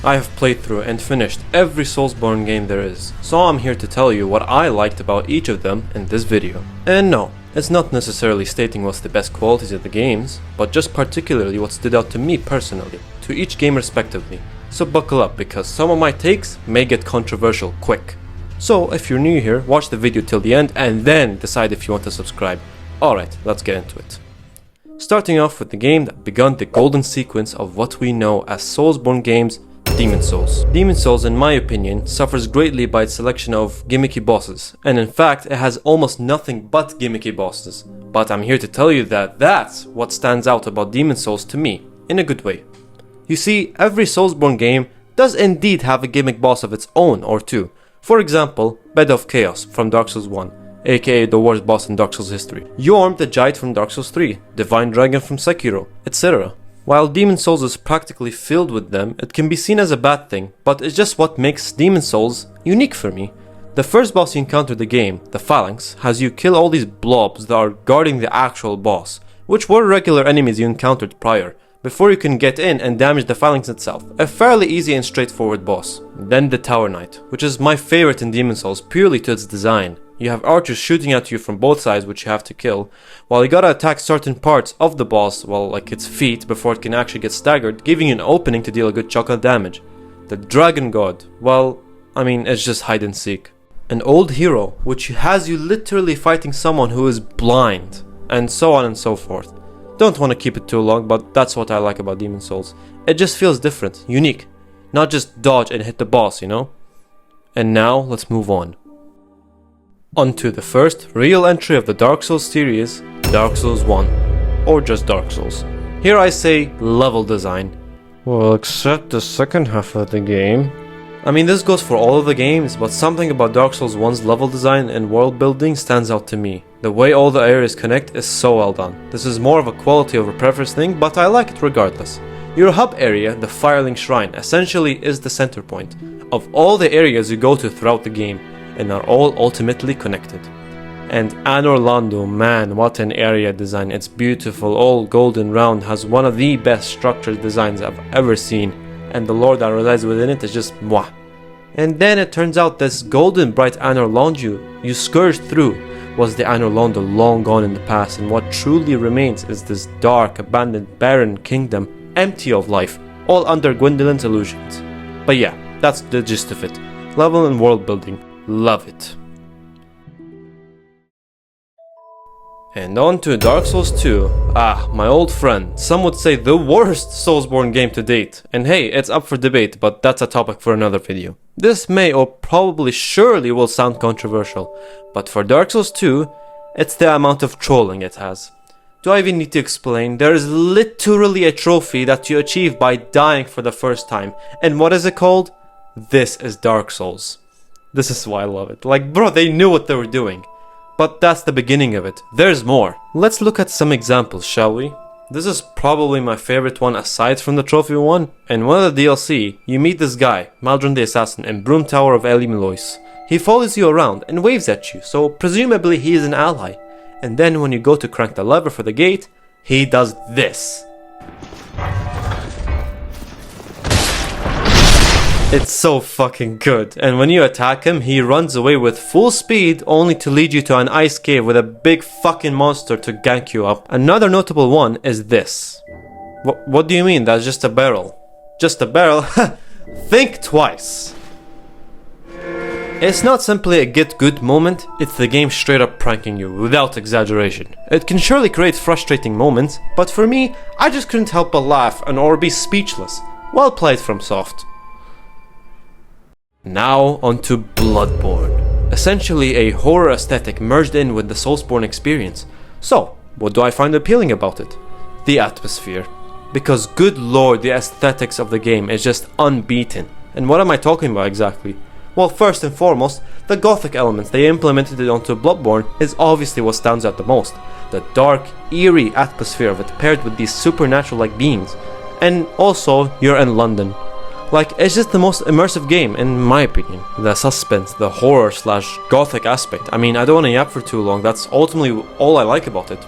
I have played through and finished every Soulsborne game there is, so I'm here to tell you what I liked about each of them in this video. And no, it's not necessarily stating what's the best qualities of the games, but just particularly what stood out to me personally, to each game respectively. So buckle up because some of my takes may get controversial quick. So if you're new here, watch the video till the end and then decide if you want to subscribe. Alright, let's get into it. Starting off with the game that begun the golden sequence of what we know as Soulsborne games, Demon Souls. Demon Souls, in my opinion, suffers greatly by its selection of gimmicky bosses, and in fact it has almost nothing but gimmicky bosses. But I'm here to tell you that that's what stands out about Demon Souls to me, in a good way. You see, every Soulsborne game does indeed have a gimmick boss of its own or two. For example, Bed of Chaos from Dark Souls 1, aka the worst boss in Dark Souls history, Yorm the Giant from Dark Souls 3, Divine Dragon from Sekiro, etc. While Demon Souls is practically filled with them, it can be seen as a bad thing, but it's just what makes Demon Souls unique for me. The first boss you encounter in the game, the Phalanx, has you kill all these blobs that are guarding the actual boss, which were regular enemies you encountered prior, before you can get in and damage the Phalanx itself. A fairly easy and straightforward boss. Then the Tower Knight, which is my favorite in Demon Souls purely to its design. You have archers shooting at you from both sides which you have to kill, while you gotta attack certain parts of the boss, well, like its feet, before it can actually get staggered, giving you an opening to deal a good chunk of damage. The Dragon God, well, I mean, it's just hide and seek. An old hero, which has you literally fighting someone who is blind, and so on and so forth. Don't want to keep it too long, but that's what I like about Demon Souls. It just feels different, unique. Not just dodge and hit the boss, you know? And now, let's move on. Onto the first real entry of the Dark Souls series, Dark Souls 1. Or just Dark Souls. Here I say level design. Well, except the second half of the game. I mean, this goes for all of the games, but something about Dark Souls 1's level design and world building stands out to me. The way all the areas connect is so well done. This is more of a quality over preference thing, but I like it regardless. Your hub area, the Firelink Shrine, essentially is the center point of all the areas you go to throughout the game, and are all ultimately connected. And Anor Londo, man, what an area design. It's beautiful, all golden round, has one of the best structured designs I've ever seen, and the lore that resides within it is just mwah. And then it turns out this golden bright Anor Londo you scourged through was the Anor Londo long gone in the past, and what truly remains is this dark, abandoned, barren kingdom, empty of life, all under Gwendolyn's illusions. But yeah, that's the gist of it. Level and world building, love it. And on to Dark Souls 2. My old friend. Some would say the worst Soulsborne game to date. And hey, it's up for debate, but that's a topic for another video. This may or probably surely will sound controversial, but for Dark Souls 2, it's the amount of trolling it has. Do I even need to explain? There is literally a trophy that you achieve by dying for the first time. And what is it called? This is Dark Souls. This is why I love it. Like, bro, they knew what they were doing. But that's the beginning of it. There's more. Let's look at some examples, shall we? This is probably my favorite one aside from the trophy one. In one of the DLC, you meet this guy, Maldron the Assassin, in Broom Tower of Eli Melois. He follows you around and waves at you, so presumably he is an ally. And then when you go to crank the lever for the gate, he does this. It's so fucking good, and when you attack him, he runs away with full speed only to lead you to an ice cave with a big fucking monster to gank you up. Another notable one is this. What do you mean? That's just a barrel. Just a barrel? Think twice. It's not simply a get good moment, it's the game straight up pranking you, without exaggeration. It can surely create frustrating moments, but for me, I just couldn't help but laugh and or be speechless. Well played, FromSoft. Now onto Bloodborne. Essentially a horror aesthetic merged in with the Soulsborne experience. So, what do I find appealing about it? The atmosphere. Because good lord, the aesthetics of the game is just unbeaten. And what am I talking about exactly? Well, first and foremost, the gothic elements they implemented onto Bloodborne is obviously what stands out the most. The dark, eerie atmosphere of it paired with these supernatural-like beings. And also, you're in London. Like, it's just the most immersive game, in my opinion. The suspense, the horror / gothic aspect. I mean, I don't want to yap for too long, that's ultimately all I like about it.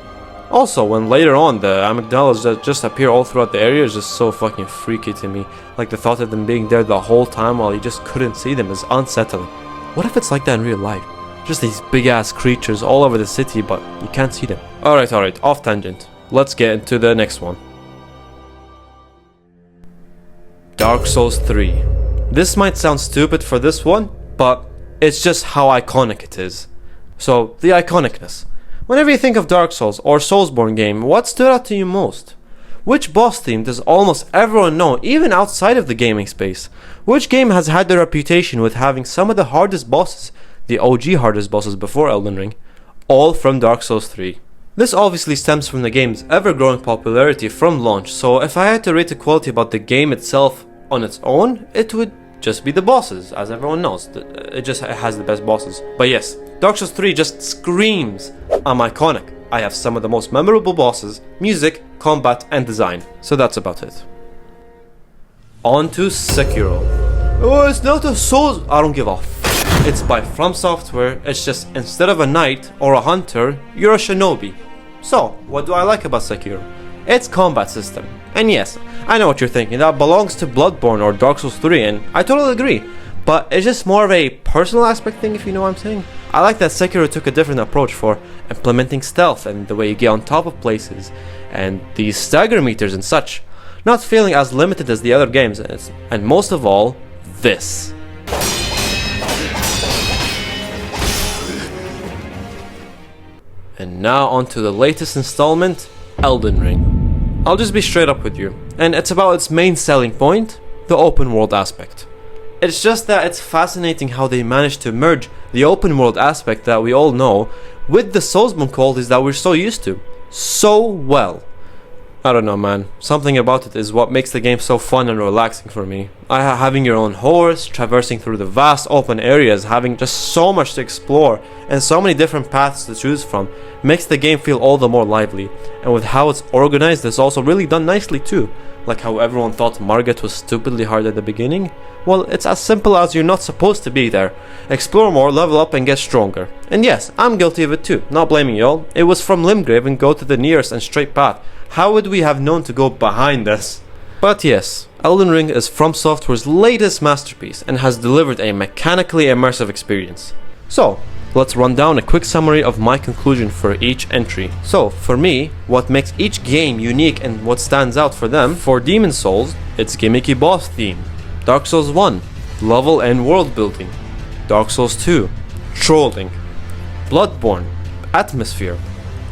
Also, when later on the amygdalas that just appear all throughout the area is just so fucking freaky to me. Like the thought of them being there the whole time while you just couldn't see them is unsettling. What if it's like that in real life? Just these big ass creatures all over the city but you can't see them. Alright, off tangent. Let's get into the next one. Dark Souls 3. This might sound stupid for this one, but it's just how iconic it is. So, the iconicness. Whenever you think of Dark Souls or Soulsborne game, what stood out to you most? Which boss theme does almost everyone know, even outside of the gaming space? Which game has had the reputation with having some of the hardest bosses, the OG hardest bosses before Elden Ring, all from Dark Souls 3? This obviously stems from the game's ever-growing popularity from launch, so if I had to rate the quality about the game itself on its own, it would just be the bosses, as everyone knows. It has the best bosses. But yes, Dark Souls 3 just screams, I'm iconic. I have some of the most memorable bosses, music, combat, and design. So that's about it. On to Sekiro. Oh, it's not a Souls... I don't give a f***. It's by FromSoftware. It's just, instead of a knight or a hunter, you're a shinobi. So, what do I like about Sekiro? Its combat system. And yes, I know what you're thinking, that belongs to Bloodborne or Dark Souls 3, and I totally agree. But it's just more of a personal aspect thing, if you know what I'm saying. I like that Sekiro took a different approach for implementing stealth and the way you get on top of places, and these stagger meters and such. Not feeling as limited as the other games, and most of all, this. And now on to the latest installment, Elden Ring. I'll just be straight up with you, and it's about its main selling point, the open world aspect. It's just that it's fascinating how they managed to merge the open world aspect that we all know with the Soulsborne qualities that we're so used to, so well. I don't know, man. Something about it is what makes the game so fun and relaxing for me. Having your own horse, traversing through the vast open areas, having just so much to explore, and so many different paths to choose from, makes the game feel all the more lively. And with how it's organized, it's also really done nicely too. Like how everyone thought Margit was stupidly hard at the beginning. Well, it's as simple as you're not supposed to be there. Explore more, level up, and get stronger. And yes, I'm guilty of it too, not blaming y'all. It was from Limgrave and go to the nearest and straight path. How would we have known to go behind this? But yes, Elden Ring is FromSoftware's latest masterpiece and has delivered a mechanically immersive experience. So, let's run down a quick summary of my conclusion for each entry. So, for me, what makes each game unique and what stands out for them, for Demon Souls, its gimmicky boss theme. Dark Souls 1, level and world building. Dark Souls 2, trolling. Bloodborne, atmosphere.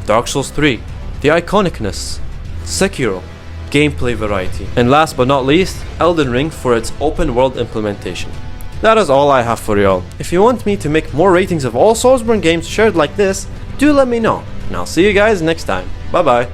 Dark Souls 3, the iconicness. Sekiro, gameplay variety. And last but not least, Elden Ring for its open world implementation. That is all I have for y'all. If you want me to make more ratings of all Soulsborne games shared like this, do let me know. And I'll see you guys next time. Bye bye.